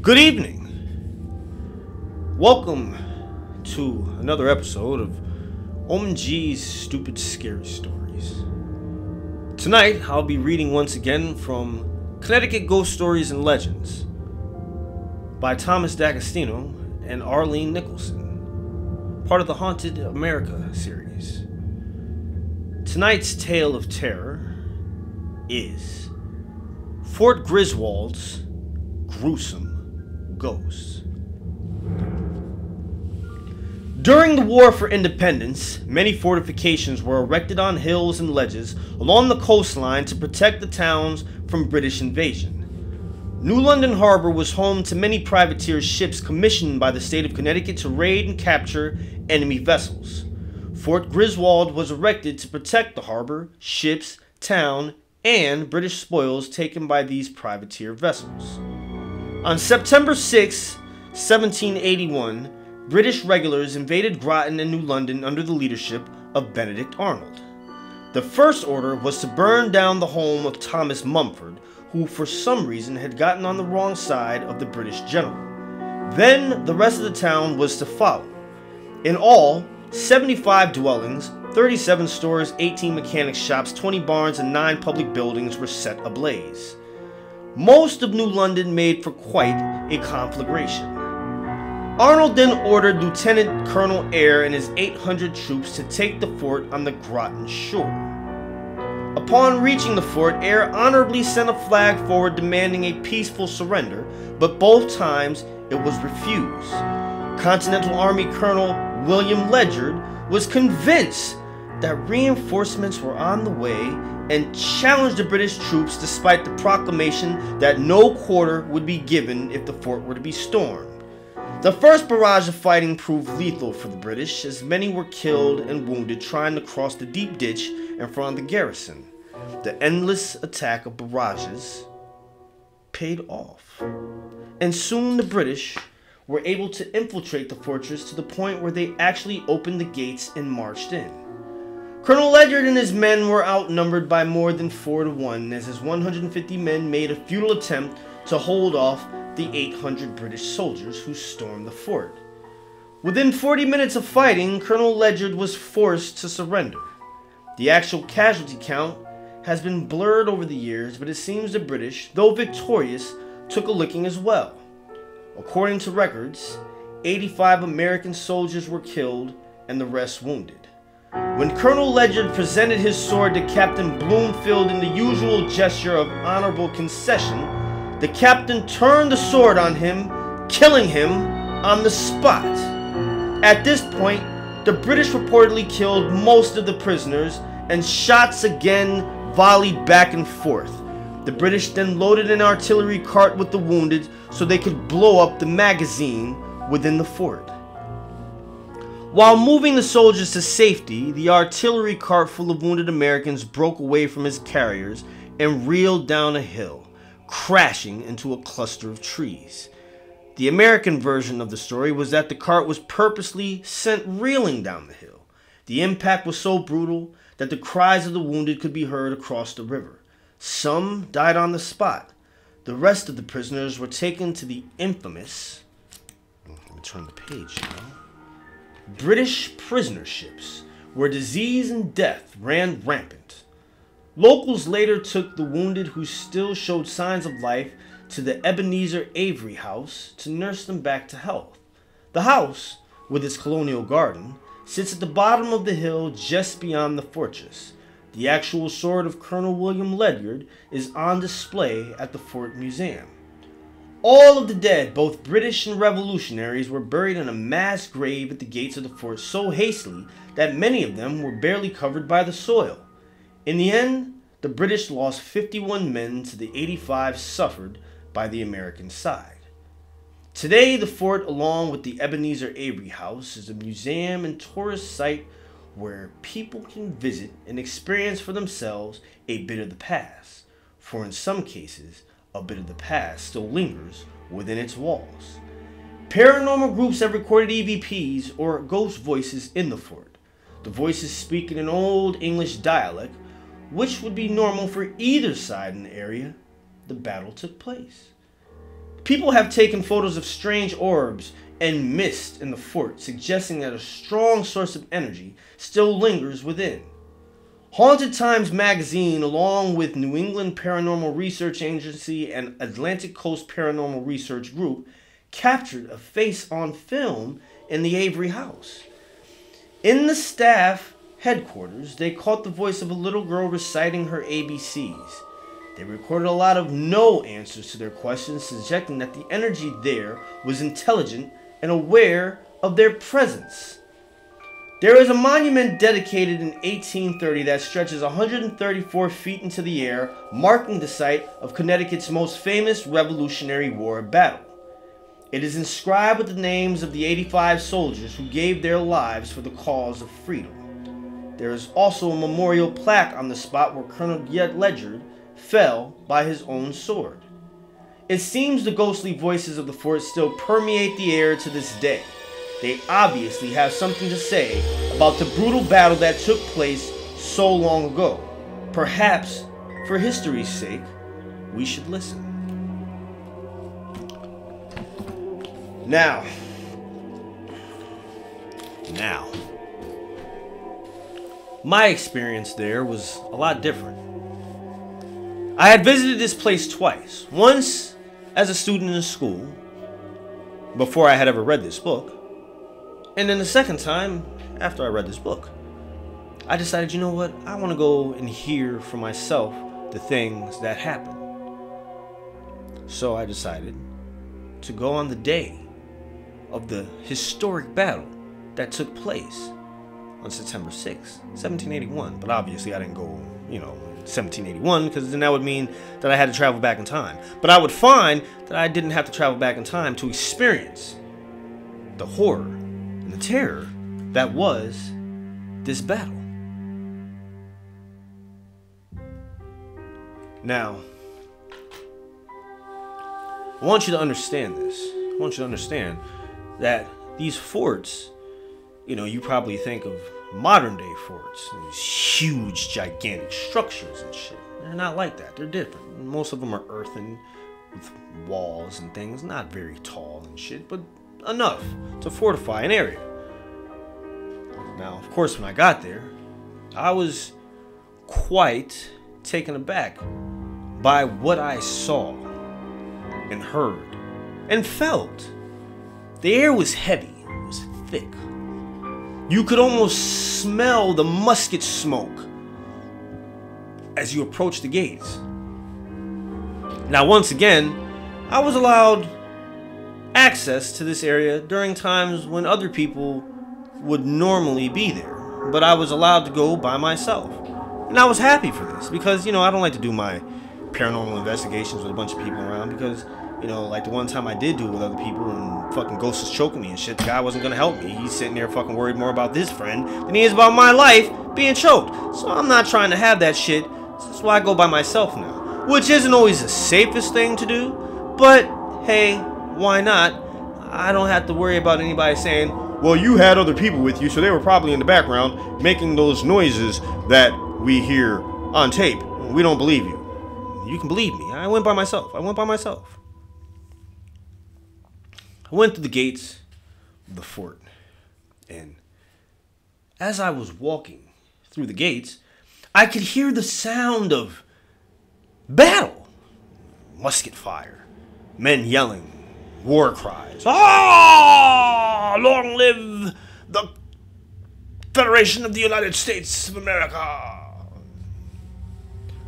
Good evening. Welcome to another episode of OmenG's Stupid Scary Stories. Tonight, I'll be reading once again from Connecticut Ghost Stories and Legends by Thomas D'Agostino and Arlene Nicholson, part of the Haunted America series. Tonight's tale of terror is Fort Griswold's Gruesome Ghosts. During the War for Independence, many fortifications were erected on hills and ledges along the coastline to protect the towns from British invasion. New London Harbor was home to many privateer ships commissioned by the state of Connecticut to raid and capture enemy vessels. Fort Griswold was erected to protect the harbor, ships, town, and British spoils taken by these privateer vessels. On September 6, 1781, British regulars invaded Groton and New London under the leadership of Benedict Arnold. The first order was to burn down the home of Thomas Mumford, who for some reason had gotten on the wrong side of the British general. Then the rest of the town was to follow. In all, 75 dwellings, 37 stores, 18 mechanic shops, 20 barns, and 9 public buildings were set ablaze. Most of New London made for quite a conflagration. Arnold then ordered Lieutenant Colonel Eyre and his 800 troops to take the fort on the Groton shore. Upon reaching the fort, Eyre honorably sent a flag forward demanding a peaceful surrender, but both times it was refused. Continental Army Colonel William Ledyard was convinced that reinforcements were on the way and challenged the British troops despite the proclamation that no quarter would be given if the fort were to be stormed. The first barrage of fighting proved lethal for the British, as many were killed and wounded trying to cross the deep ditch in front of the garrison. The endless attack of barrages paid off, and soon the British were able to infiltrate the fortress to the point where they actually opened the gates and marched in. Colonel Ledyard and his men were outnumbered by more than 4 to 1, as his 150 men made a futile attempt to hold off the 800 British soldiers who stormed the fort. Within 40 minutes of fighting, Colonel Ledyard was forced to surrender. The actual casualty count has been blurred over the years, but it seems the British, though victorious, took a licking as well. According to records, 85 American soldiers were killed and the rest wounded. When Colonel Ledyard presented his sword to Captain Bloomfield in the usual gesture of honorable concession, the captain turned the sword on him, killing him on the spot. At this point, the British reportedly killed most of the prisoners, and shots again volleyed back and forth. The British then loaded an artillery cart with the wounded so they could blow up the magazine within the fort. While moving the soldiers to safety, the artillery cart full of wounded Americans broke away from its carriers and reeled down a hill, crashing into a cluster of trees. The American version of the story was that the cart was purposely sent reeling down the hill. The impact was so brutal that the cries of the wounded could be heard across the river. Some died on the spot. The rest of the prisoners were taken to the infamous, let me turn the page now, British prisoner ships, where disease and death ran rampant. Locals later took the wounded who still showed signs of life to the Ebenezer Avery House to nurse them back to health. The house, with its colonial garden, sits at the bottom of the hill just beyond the fortress. The actual sword of Colonel William Ledyard is on display at the Fort Museum. All of the dead, both British and revolutionaries, were buried in a mass grave at the gates of the fort so hastily that many of them were barely covered by the soil. In the end, the British lost 51 men to the 85 suffered by the American side. Today, the fort, along with the Ebenezer Avery House, is a museum and tourist site where people can visit and experience for themselves a bit of the past, for in some cases, a bit of the past still lingers within its walls. Paranormal groups have recorded EVPs or ghost voices in the fort. The voices speak in an old English dialect, which would be normal for either side in the area the battle took place. People have taken photos of strange orbs and mist in the fort, suggesting that a strong source of energy still lingers within. Haunted Times magazine, along with New England Paranormal Research Agency and Atlantic Coast Paranormal Research Group, captured a face on film in the Avery house. In the staff headquarters, they caught the voice of a little girl reciting her ABCs. They recorded a lot of no answers to their questions, suggesting that the energy there was intelligent and aware of their presence. There is a monument dedicated in 1830 that stretches 134 feet into the air, marking the site of Connecticut's most famous Revolutionary War battle. It is inscribed with the names of the 85 soldiers who gave their lives for the cause of freedom. There is also a memorial plaque on the spot where Colonel Ledyard fell by his own sword. It seems the ghostly voices of the fort still permeate the air to this day. They obviously have something to say about the brutal battle that took place so long ago. Perhaps, for history's sake, we should listen. Now, my experience there was a lot different. I had visited this place twice. Once as a student in school, before I had ever read this book. And then the second time, after I read this book. I decided, you know what? I want to go and hear for myself the things that happen. So I decided to go on the day of the historic battle that took place on September 6th, 1781. But obviously I didn't go, 1781, because then that would mean that I had to travel back in time. But I would find that I didn't have to travel back in time to experience the horror and the terror that was this battle. Now, I want you to understand this. I want you to understand that these forts, you probably think of modern day forts, these huge, gigantic structures and shit. They're not like that. They're different. Most of them are earthen with walls and things, not very tall and shit, but enough to fortify an area. Now, of course, when I got there, I was quite taken aback by what I saw and heard and felt. The air was heavy, it was thick. You could almost smell the musket smoke as you approached the gates. Now, once again, I was allowed access to this area during times when other people would normally be there, but I was allowed to go by myself. And I was happy for this because, I don't like to do my paranormal investigations with a bunch of people around because, like the one time I did do it with other people and fucking ghosts was choking me and shit, the guy wasn't gonna help me. He's sitting there fucking worried more about this friend than he is about my life being choked. So I'm not trying to have that shit. That's why I go by myself now. Which isn't always the safest thing to do, but hey, why not? I don't have to worry about anybody saying, well, you had other people with you, so they were probably in the background making those noises that we hear on tape. We don't believe you. You can believe me. I went by myself. I went through the gates of the fort, and as I was walking through the gates, I could hear the sound of battle, musket fire, men yelling, war cries. Ah! Long live the Federation of the United States of America.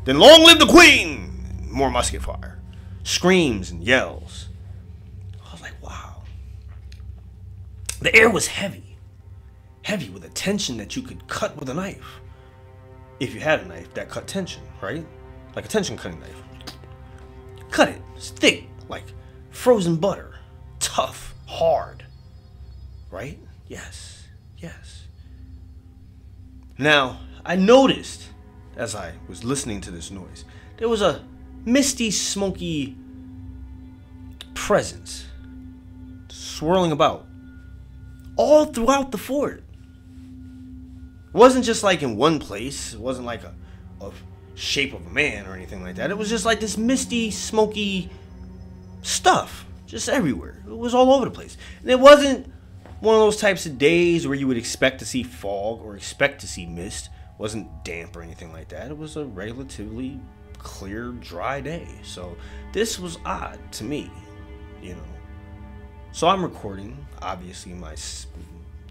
Then long live the Queen! More musket fire, screams and yells. I was like, wow. The air was heavy with a tension that you could cut with a knife. If you had a knife that cut tension, right? Like a tension cutting knife. Cut it. It's thick, like frozen butter. Tough, hard. Right? Yes. Now, I noticed as I was listening to this noise, there was a misty, smoky presence swirling about all throughout the fort. It wasn't just like in one place. It wasn't like a shape of a man or anything like that. It was just like this misty, smoky stuff just everywhere. It was all over the place. And it wasn't one of those types of days where you would expect to see fog or expect to see mist. It wasn't damp or anything like that. It was a relatively clear, dry day. So this was odd to me, you know. So I'm recording. Obviously, my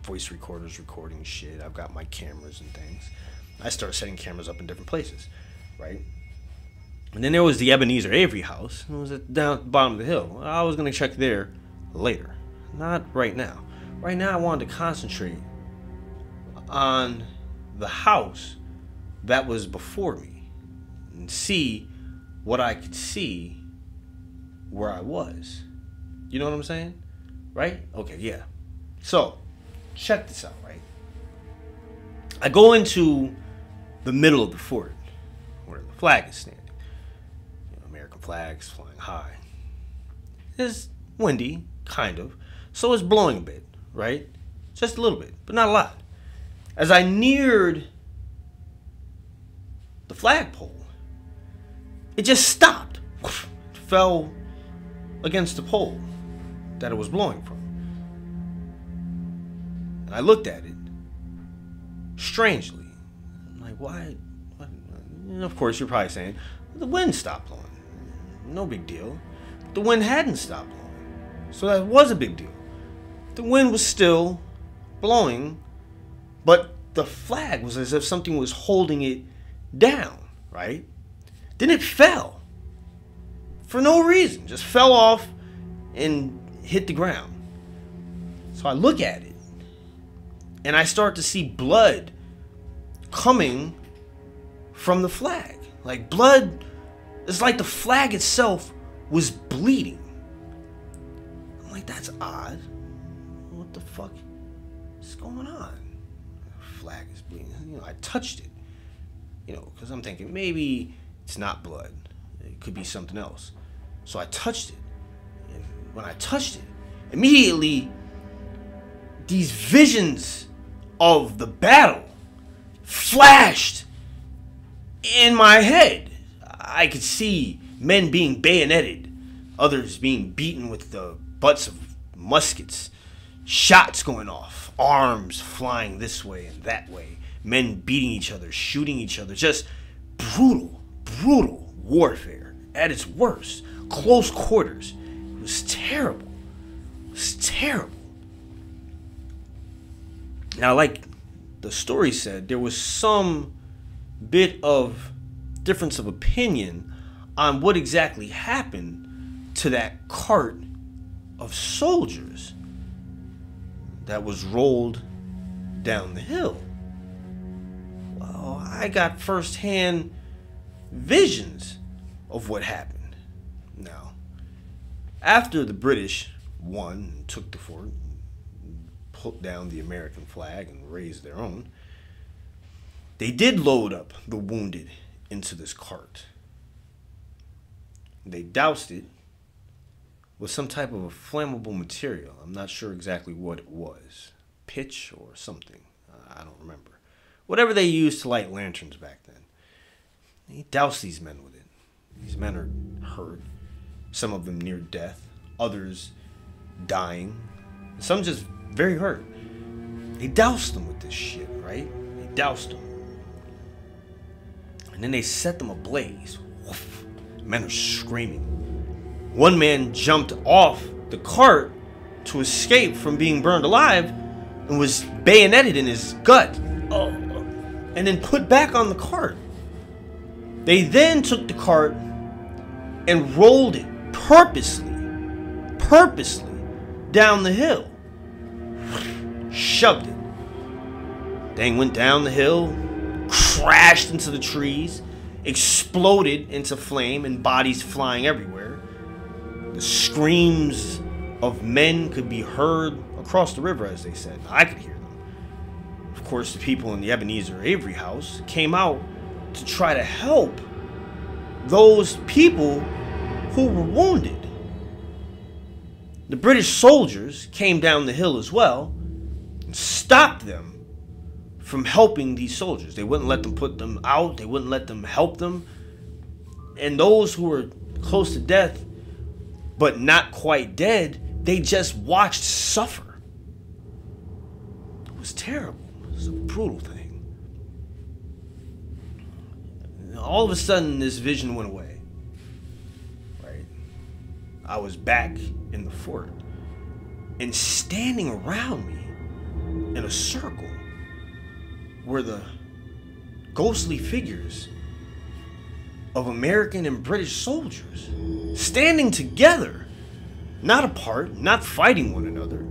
voice recorder's recording shit. I've got my cameras and things. I started setting cameras up in different places, right? And then there was the Ebenezer Avery house. It was down at the bottom of the hill. I was going to check there later. Not right now. Right now, I wanted to concentrate on the house that was before me and see what I could see where I was. You know what I'm saying? Right? Okay, yeah. So, check this out, right? I go into the middle of the fort where the flag is standing. You know, American flags flying high. It's windy, kind of. So it's blowing a bit, right? Just a little bit, but not a lot. As I neared the flagpole, it just stopped. It fell against the pole that it was blowing from. And I looked at it strangely. I'm like, why? And of course, you're probably saying, the wind stopped blowing. No big deal. The wind hadn't stopped blowing. So that was a big deal. The wind was still blowing, but the flag was as if something was holding it down, right? Then it fell. For no reason. Just fell off and hit the ground. So I look at it, and I start to see blood coming from the flag. Like blood, it's like the flag itself was bleeding. I'm like, that's odd. What the fuck is going on? The flag is bleeding. You know, I touched it. You know, because I'm thinking maybe it's not blood. It could be something else. So I touched it. And when I touched it, immediately these visions of the battle flashed in my head. I could see men being bayoneted, others being beaten with the butts of muskets, shots going off, arms flying this way and that way, men beating each other, shooting each other, just brutal warfare at its worst, close quarters. It was terrible. It was terrible. Now, like the story said, there was some bit of difference of opinion on what exactly happened to that cart of soldiers that was rolled down the hill. Well, I got firsthand visions of what happened. Now, after the British won and took the fort, put down the American flag and raised their own, they did load up the wounded into this cart. They doused it with some type of a flammable material. I'm not sure exactly what it was. Pitch or something. I don't remember. Whatever they used to light lanterns back then. They doused these men with it. These men are hurt. Some of them near death. Others dying. Some just very hurt. They doused them with this shit, right? They doused them. And then they set them ablaze. Woof. Men are screaming. One man jumped off the cart to escape from being burned alive and was bayoneted in his gut. Oh. And then put back on the cart. They then took the cart and rolled it purposely down the hill. Shoved it. Thing went down the hill, crashed into the trees, exploded into flame, and bodies flying everywhere. The screams of men could be heard across the river, as they said. I could hear them. Of course, the people in the Ebenezer Avery house came out to try to help those people who were wounded. The British soldiers came down the hill as well and stopped them from helping these soldiers. They wouldn't let them put them out. They wouldn't let them help them. And those who were close to death but not quite dead. They just watched suffer. It was terrible. It was a brutal thing. And all of a sudden, this vision went away. Right? I was back in the fort. And standing around me in a circle were the ghostly figures of American and British soldiers, standing together, not apart, not fighting one another,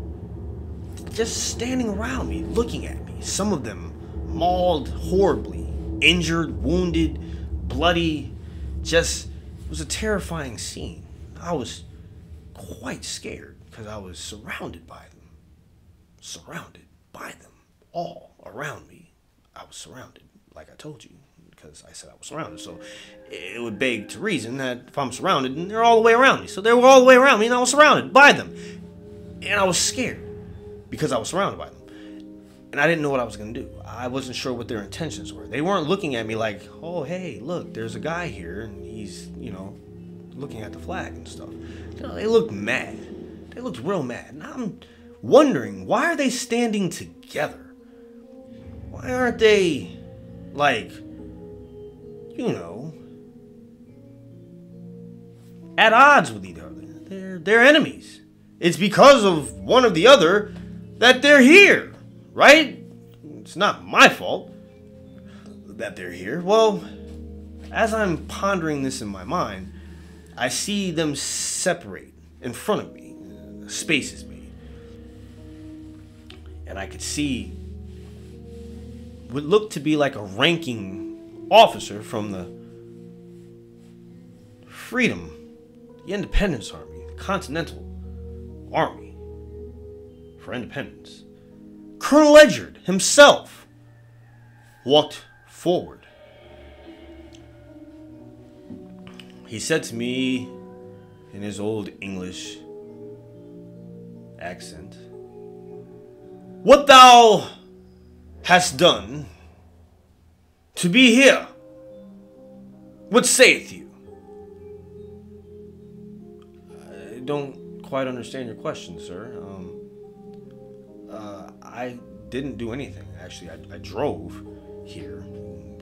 just standing around me, looking at me. Some of them mauled horribly, injured, wounded, bloody. It was a terrifying scene. I was quite scared because I was surrounded by them. Surrounded by them. All around me. I was surrounded, like I told you, because I said I was surrounded. So it would beg to reason that if I'm surrounded, then they're all the way around me. So they were all the way around me, and I was surrounded by them. And I was scared because I was surrounded by them. And I didn't know what I was going to do. I wasn't sure what their intentions were. They weren't looking at me like, oh, hey, look, there's a guy here, and he's, looking at the flag and stuff. They looked mad. They looked real mad. And I'm wondering, why are they standing together? Why aren't they, at odds with each other? They're enemies. It's because of one or the other that they're here, right? It's not my fault that they're here. Well, as I'm pondering this in my mind, I see them separate in front of me. Space is made. And I could see what looked to be like a ranking officer from the Freedom, the Independence Army, the Continental Army for Independence. Colonel Ledyard himself walked forward. He said to me in his old English accent, "What thou hast done to be here, what saith you?" I don't quite understand your question, sir. I didn't do anything, actually. I drove here,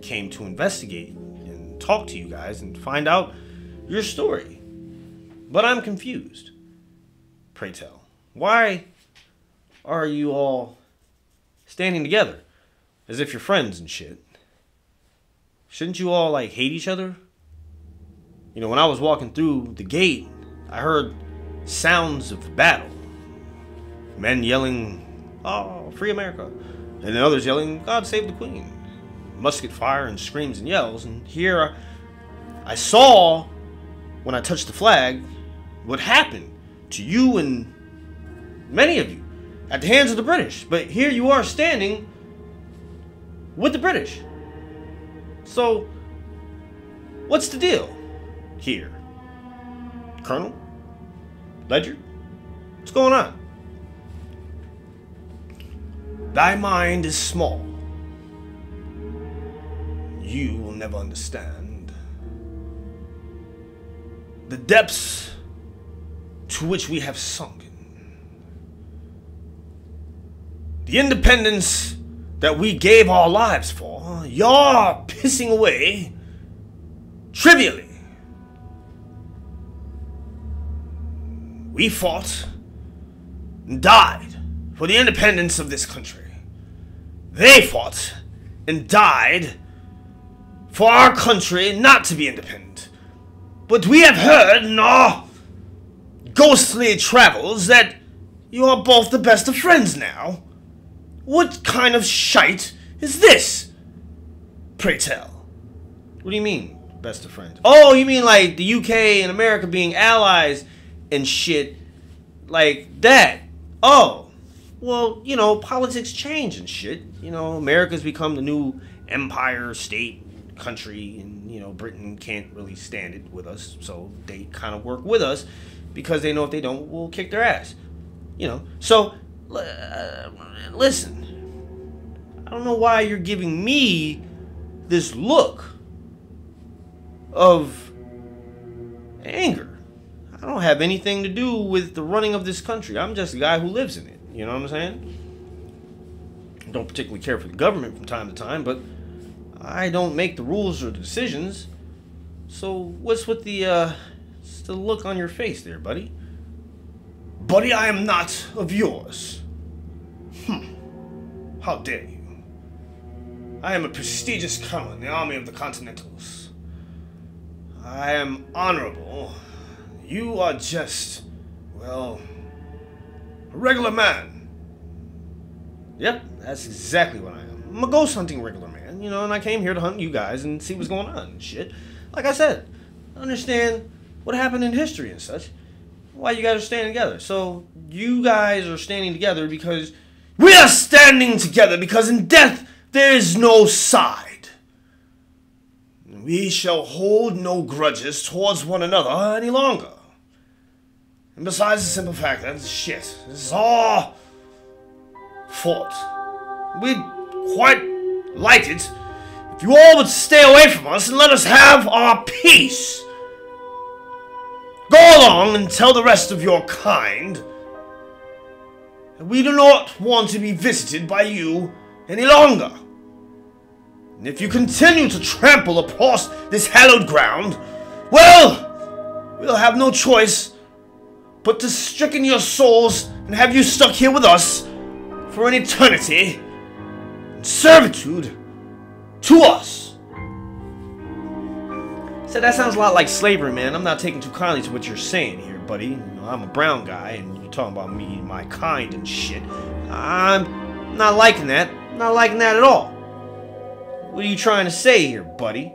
came to investigate and talk to you guys and find out your story. But I'm confused. Pray tell, why are you all standing together as if you're friends and shit? Shouldn't you all hate each other? When I was walking through the gate, I heard sounds of battle. Men yelling, "Oh, free America," and then others yelling, "God save the Queen." Musket fire and screams and yells. And here I saw, when I touched the flag, what happened to you and many of you at the hands of the British. But here you are standing with the British. So, what's the deal here? Colonel? Ledyard? What's going on? Thy mind is small. You will never understand the depths to which we have sunken. The independence that we gave our lives for, you're pissing away trivially. We fought and died for the independence of this country. They fought and died for our country not to be independent. But we have heard in our ghostly travels that you are both the best of friends now. What kind of shite is this? Pray tell. What do you mean, best of friends? Oh, you mean like the UK and America being allies and shit like that? Oh, well, politics change and shit. America's become the new empire, state, country, and, Britain can't really stand it with us, so they kind of work with us because they know if they don't, we'll kick their ass. So, listen, I don't know why you're giving me this look of anger. I don't have anything to do with the running of this country. I'm just a guy who lives in it. You know what I'm saying? I don't particularly care for the government from time to time, but I don't make the rules or the decisions. So what's with the look on your face there, buddy? Buddy, I am not of yours. How dare you? I am a prestigious colonel in the army of the Continentals. I am honorable. You are just, well, a regular man. Yep, that's exactly what I am. I'm a ghost hunting regular man, you know, and I came here to hunt you guys and see what's going on and shit. Like I said, understand what happened in history and such. Why you guys are standing together. So, you guys are standing together because we are standing together because in death there is no side. We shall hold no grudges towards one another any longer. And besides the simple fact that shit, this is all fault. We'd quite like it if you all would stay away from us and let us have our peace. Go along and tell the rest of your kind that we do not want to be visited by you any longer. And if you continue to trample across this hallowed ground, well, we'll have no choice but to stricken your souls and have you stuck here with us for an eternity in servitude to us. So that sounds a lot like slavery, man. I'm not taking too kindly to what you're saying here, buddy. You know, I'm a brown guy, and you're talking about me and my kind and shit. I'm not liking that. Not liking that at all. What are you trying to say here, buddy?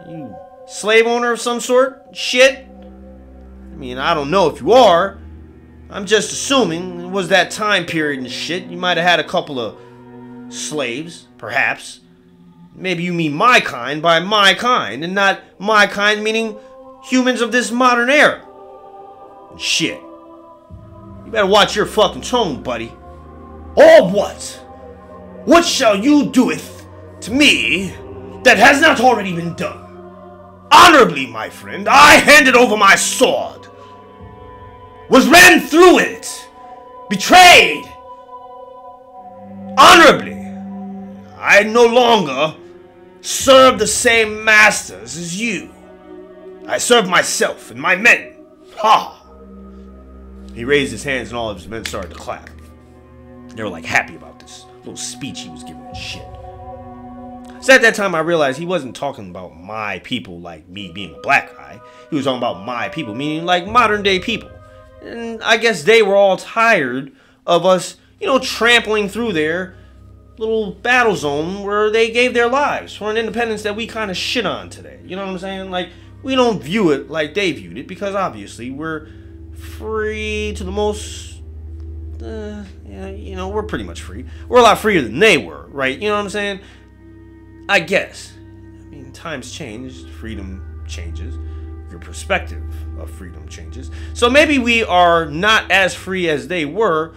You slave owner of some sort? Shit? I mean, I don't know if you are. I'm just assuming it was that time period and shit. You might have had a couple of slaves, perhaps. Maybe you mean my kind by my kind, and not my kind meaning humans of this modern era. Shit. You better watch your fucking tone, buddy. Or what? What shall you doeth to me that has not already been done? Honorably, my friend, I handed over my sword, was ran through it, betrayed. Honorably, I no longer serve the same masters as you. I serve myself and my men. Ha! He raised his hands and all of his men started to clap. They were like happy about this little speech he was giving and shit. So at that time I realized he wasn't talking about my people like me being a black guy. He was talking about my people, meaning like modern day people. And I guess they were all tired of us, you know, trampling through their little battle zone where they gave their lives for an independence that we kind of shit on today. You know what I'm saying? Like, we don't view it like they viewed it because obviously we're free to the most, yeah, you know, we're pretty much free. We're a lot freer than they were, right? You know what I'm saying? I guess. I mean, times change, freedom changes, your perspective of freedom changes. So maybe we are not as free as they were,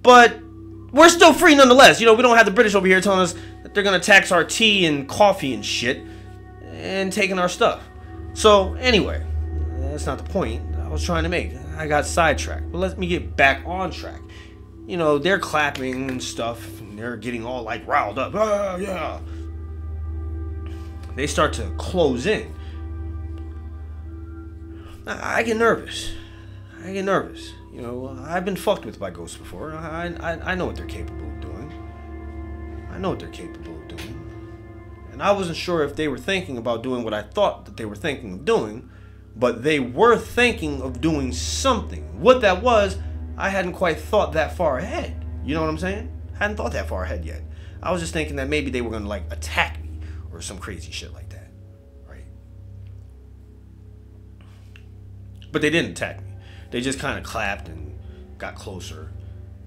but we're still free nonetheless. You know, we don't have the British over here telling us that they're going to tax our tea and coffee and shit and taking our stuff. So anyway, that's not the point I was trying to make. I got sidetracked. But let me get back on track. You know, they're clapping and stuff, and they're getting all like riled up. Ah, yeah. They start to close in. I get nervous. You know, I've been fucked with by ghosts before. I know what they're capable of doing. And I wasn't sure if they were thinking about doing what I thought that they were thinking of doing, but they were thinking of doing something. What that was, I hadn't quite thought that far ahead. You know what I'm saying? Hadn't thought that far ahead yet. I was just thinking that maybe they were going to like attack me or some crazy shit like that, right? But they didn't attack me. They just kind of clapped and got closer,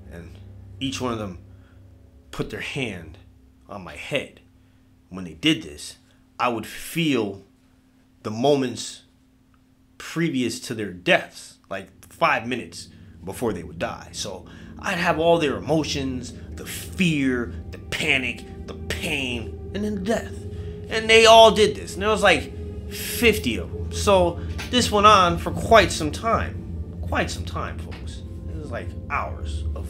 and each one of them put their hand on my head. When they did this, I would feel the moments previous to their deaths, like 5 minutes before they would die. So I'd have all their emotions, the fear, the panic, the pain, and then the death. And they all did this, and there was like 50 of them. So this went on for quite some time. quite some time, folks. It was like hours of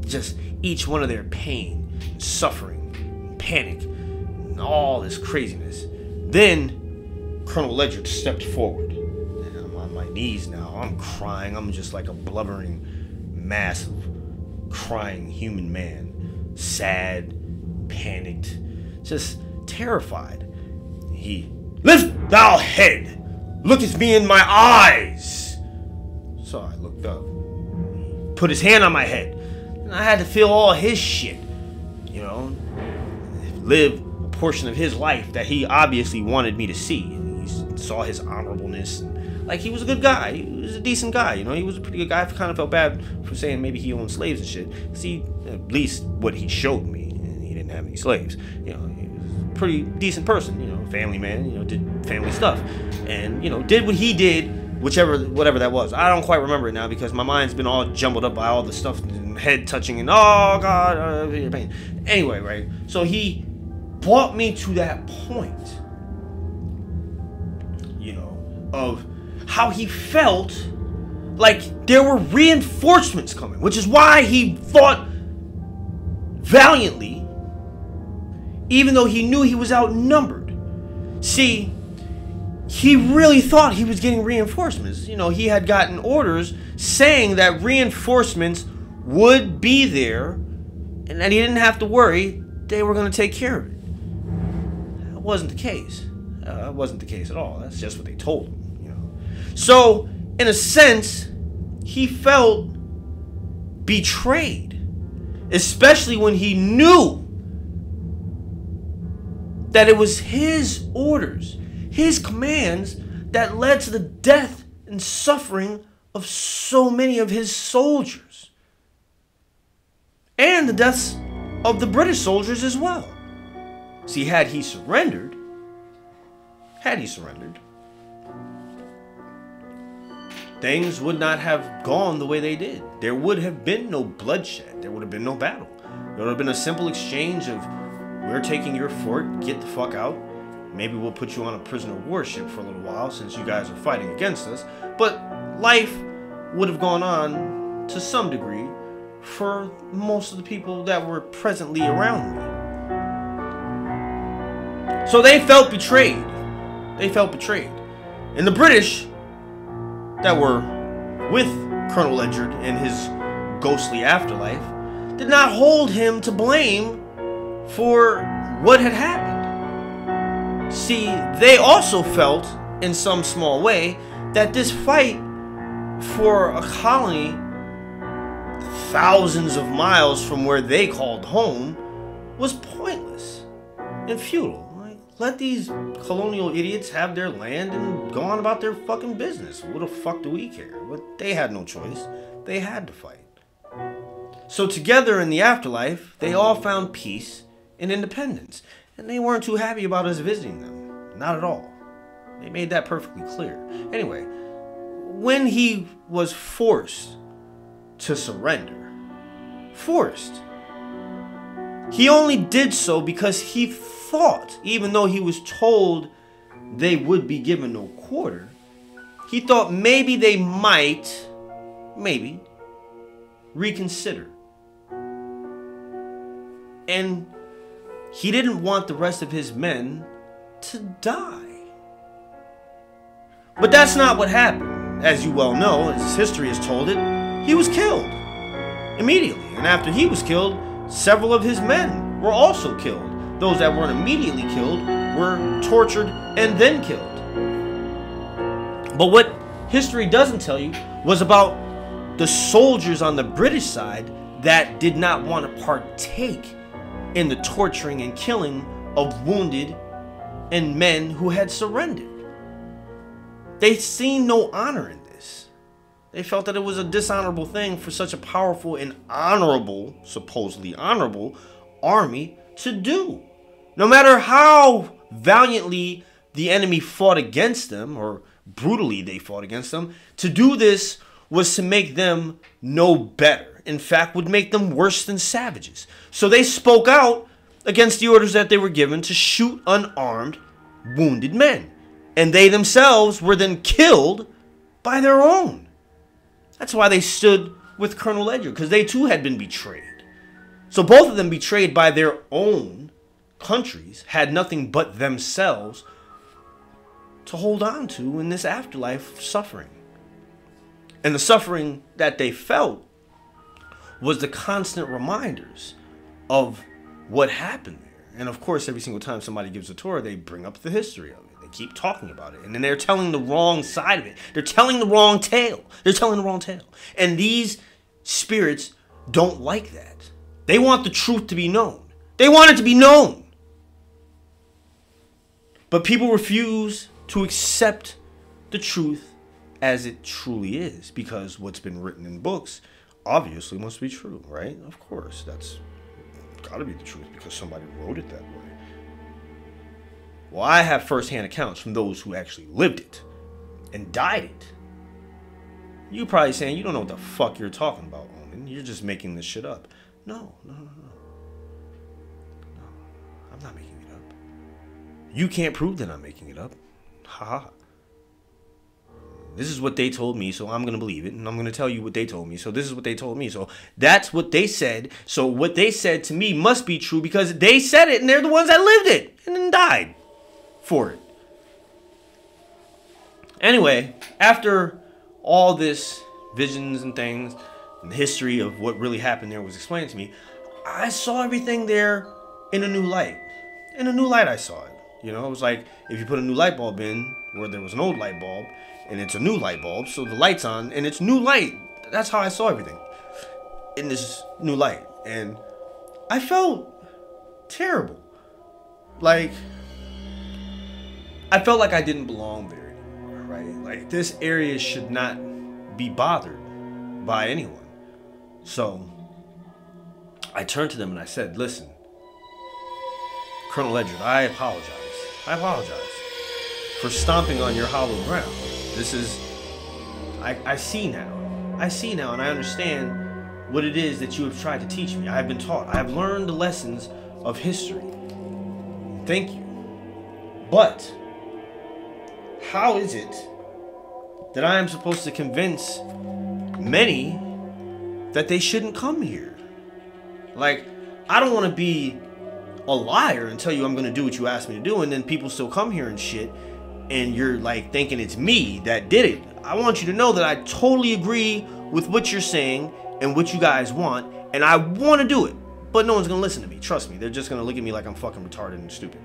just each one of their pain, and suffering, and panic, and all this craziness. Then Colonel Ledyard stepped forward. And I'm on my knees now. I'm crying. I'm just like a blubbering mass of crying human man. Sad, panicked, just terrified. He, "Lift thou head! Look at me in my eyes!" So I looked up. He put his hand on my head. And I had to feel all his shit. You know? Live a portion of his life that he obviously wanted me to see. And he saw his honorableness. Like, he was a good guy. He was a decent guy, you know? He was a pretty good guy. I kind of felt bad for saying maybe he owned slaves and shit. See, at least what he showed me. And he didn't have any slaves. You know, he was a pretty decent person, you know, family man, you know, did family stuff. And, you know, did what he did, whatever that was. I don't quite remember it now because my mind's been all jumbled up by all the stuff and head touching and, oh, God, pain. Anyway, right? So he brought me to that point, you know, of how he felt like there were reinforcements coming, which is why he fought valiantly, even though he knew he was outnumbered. See, he really thought he was getting reinforcements. You know, he had gotten orders saying that reinforcements would be there and that he didn't have to worry, they were going to take care of it. That wasn't the case. That wasn't the case at all. That's just what they told him. So, in a sense, he felt betrayed, especially when he knew that it was his orders, his commands, that led to the death and suffering of so many of his soldiers. And the deaths of the British soldiers as well. See, had he surrendered, things would not have gone the way they did. There would have been no bloodshed. There would have been no battle. There would have been a simple exchange of, we're taking your fort, get the fuck out. Maybe we'll put you on a prisoner of war ship for a little while since you guys are fighting against us. But life would have gone on to some degree for most of the people that were presently around me. So they felt betrayed. They felt betrayed. And the British that were with Colonel Ledyard in his ghostly afterlife did not hold him to blame for what had happened. See, they also felt, in some small way, that this fight for a colony thousands of miles from where they called home was pointless and futile. Let these colonial idiots have their land and go on about their fucking business. What the fuck do we care? But they had no choice. They had to fight. So together in the afterlife, they all found peace and independence. And they weren't too happy about us visiting them. Not at all. They made that perfectly clear. Anyway, when he was forced to surrender, he only did so because he thought, even though he was told they would be given no quarter, he thought maybe they might, reconsider. And he didn't want the rest of his men to die. But that's not what happened. As you well know, as history has told it, he was killed immediately. And after he was killed, several of his men were also killed. Those that weren't immediately killed were tortured and then killed. But what history doesn't tell you was about the soldiers on the British side that did not want to partake in the torturing and killing of wounded and men who had surrendered. They seen no honor in this. They felt that it was a dishonorable thing for such a powerful and honorable, supposedly honorable, army to do. No matter how valiantly the enemy fought against them, or brutally they fought against them, to do this was to make them no better. In fact, would make them worse than savages. So they spoke out against the orders that they were given to shoot unarmed, wounded men. And they themselves were then killed by their own. That's why they stood with Colonel Ledger, because they too had been betrayed. So both of them, betrayed by their own countries, had nothing but themselves to hold on to in this afterlife suffering. And the suffering that they felt was the constant reminders of what happened there. And of course, every single time somebody gives a tour, they bring up the history of it. They keep talking about it. And then they're telling the wrong side of it. They're telling the wrong tale. They're telling the wrong tale. And these spirits don't like that. They want the truth to be known. They want it to be known. But people refuse to accept the truth as it truly is, because what's been written in books obviously must be true, right? Of course, that's got to be the truth because somebody wrote it that way. Well, I have first-hand accounts from those who actually lived it and died it. You're probably saying, you don't know what the fuck you're talking about, Omen. You're just making this shit up. No. I'm not making it up. You can't prove that I'm making it up. Ha. This is what they told me, so I'm going to believe it. And I'm going to tell you what they told me. So this is what they told me. So that's what they said. So what they said to me must be true because they said it and they're the ones that lived it and then died for it. Anyway, after all this visions and things and the history of what really happened there was explained to me, I saw everything there in a new light. In a new light I saw it. You know, it was like if you put a new light bulb in where there was an old light bulb, and it's a new light bulb, so the light's on, and it's new light. That's how I saw everything, in this new light. And I felt terrible. Like, I felt like I didn't belong there anymore, right? Like, this area should not be bothered by anyone. So, I turned to them and I said, listen, Colonel Ledger, I apologize. I apologize for stomping on your hollow ground. This is, I see now. I see now and I understand what it is that you have tried to teach me. I have been taught. I have learned the lessons of history. Thank you. But how is it that I am supposed to convince many that they shouldn't come here? Like, I don't want to be a liar and tell you I'm going to do what you asked me to do, and then people still come here and shit, and you're like thinking it's me that did it. I want you to know that I totally agree with what you're saying and what you guys want, and I want to do it, but no one's going to listen to me. Trust me, they're just going to look at me like I'm fucking retarded and stupid.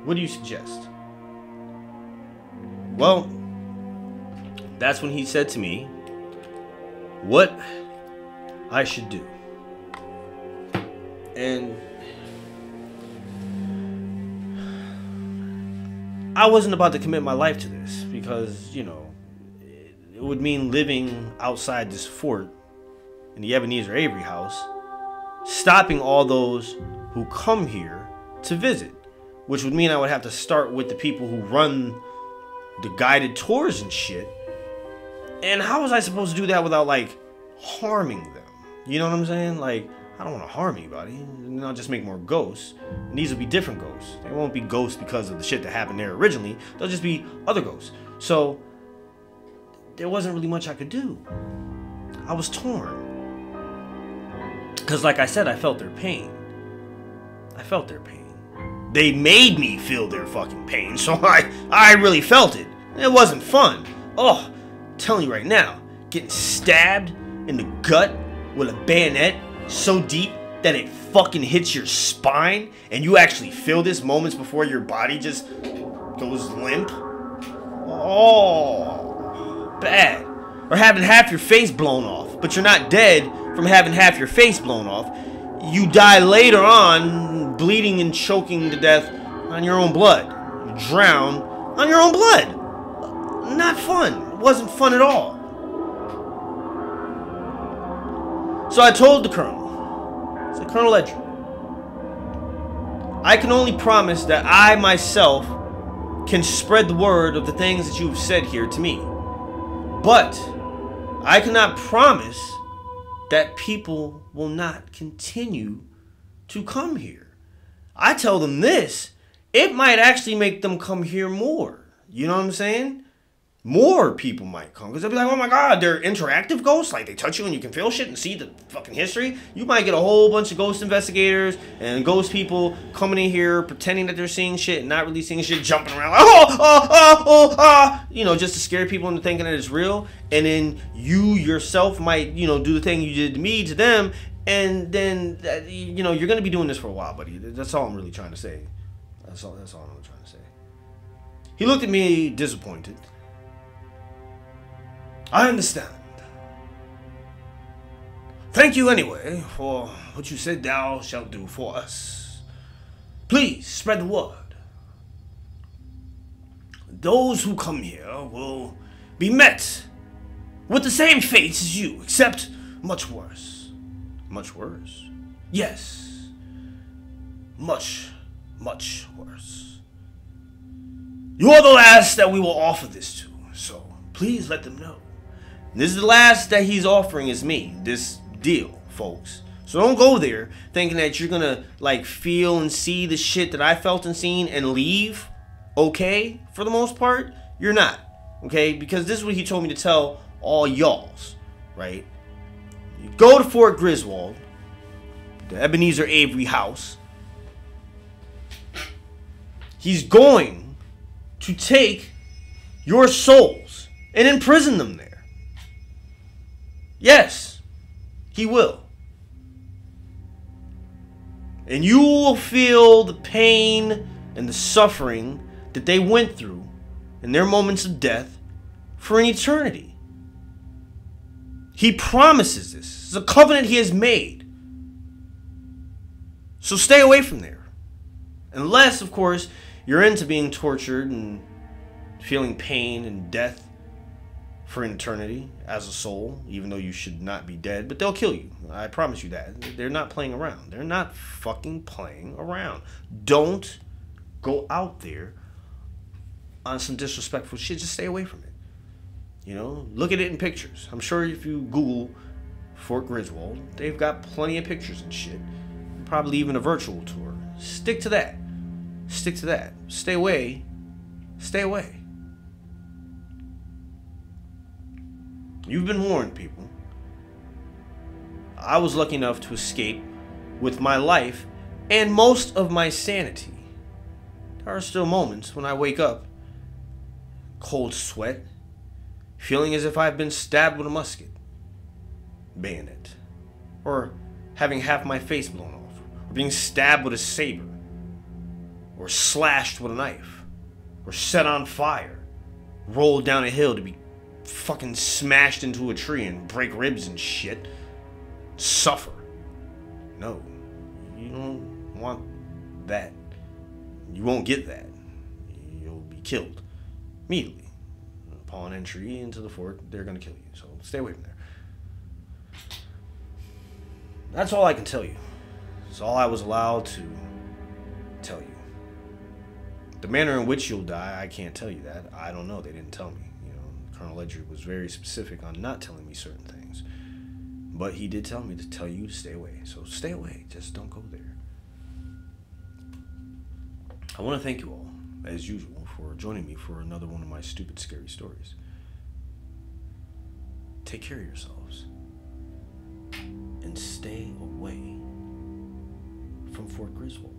What do you suggest? Well, that's when he said to me what I should do. And I wasn't about to commit my life to this because, you know, it would mean living outside this fort in the Ebenezer Avery house, stopping all those who come here to visit, which would mean I would have to start with the people who run the guided tours and shit. And how was I supposed to do that without, like, harming them? You know what I'm saying? Like, I don't want to harm anybody, and I'll just make more ghosts. And these will be different ghosts. They won't be ghosts because of the shit that happened there originally. They'll just be other ghosts. So, there wasn't really much I could do. I was torn. Because like I said, I felt their pain. I felt their pain. They made me feel their fucking pain, so I really felt it. It wasn't fun. Oh, I'm telling you right now, getting stabbed in the gut with a bayonet so deep that it fucking hits your spine and you actually feel this moments before your body just goes limp. Oh, bad. Or having half your face blown off, but you're not dead from having half your face blown off. You die later on, bleeding and choking to death on your own blood. You drown on your own blood. Not fun. It wasn't fun at all. So I told the colonel, I said, Colonel Ledger, I can only promise that I myself can spread the word of the things that you've said here to me. But I cannot promise that people will not continue to come here. I tell them this, it might actually make them come here more. You know what I'm saying? more people might come because they'll be like, oh my god, they're interactive ghosts, like they touch you and you can feel shit and see the fucking history. You might get a whole bunch of ghost investigators and ghost people coming in here pretending that they're seeing shit and not really seeing shit, jumping around like you know, just to scare people into thinking that it's real. And then you yourself might, you know, do the thing you did to me to them, and then you know, you're gonna be doing this for a while, buddy. That's all I'm really trying to say. That's all I'm really trying to say. He looked at me disappointed. I understand. Thank you anyway for what you said thou shalt do for us. Please spread the word. Those who come here will be met with the same fate as you, except much worse. Much worse? Yes. Much, much worse. You are the last that we will offer this to, so please let them know. This is the last that he's offering is me, this deal, folks. So don't go there thinking that you're gonna like feel and see the shit that I felt and seen and leave, okay? For the most part, you're not, okay? Because this is what he told me to tell all y'alls, right? You go to Fort Griswold, the Ebenezer Avery house. He's going to take your souls and imprison them there. Yes, he will. And you will feel the pain and the suffering that they went through in their moments of death for an eternity. He promises this. It's a covenant he has made. So stay away from there. Unless, of course, you're into being tortured and feeling pain and death for an eternity as a soul, even though you should not be dead, but they'll kill you. I promise you that. They're not playing around. They're not fucking playing around. Don't go out there on some disrespectful shit. Just stay away from it. You know, look at it in pictures. I'm sure if you Google Fort Griswold, they've got plenty of pictures and shit. Probably even a virtual tour. Stick to that. Stick to that. Stay away. Stay away. You've been warned, people. I was lucky enough to escape with my life and most of my sanity. There are still moments when I wake up, cold sweat, feeling as if I've been stabbed with a musket, bayonet, or having half my face blown off, or being stabbed with a saber, or slashed with a knife, or set on fire, rolled down a hill to be fucking smashed into a tree and break ribs and shit. Suffer. No. You don't want that. You won't get that. You'll be killed immediately. Upon entry into the fort, they're going to kill you. So stay away from there. That's all I can tell you. It's all I was allowed to tell you. The manner in which you'll die, I can't tell you that. I don't know. They didn't tell me. Colonel Ledger was very specific on not telling me certain things. But he did tell me to tell you to stay away. So stay away. Just don't go there. I want to thank you all, as usual, for joining me for another one of my stupid, scary stories. Take care of yourselves. And stay away from Fort Griswold.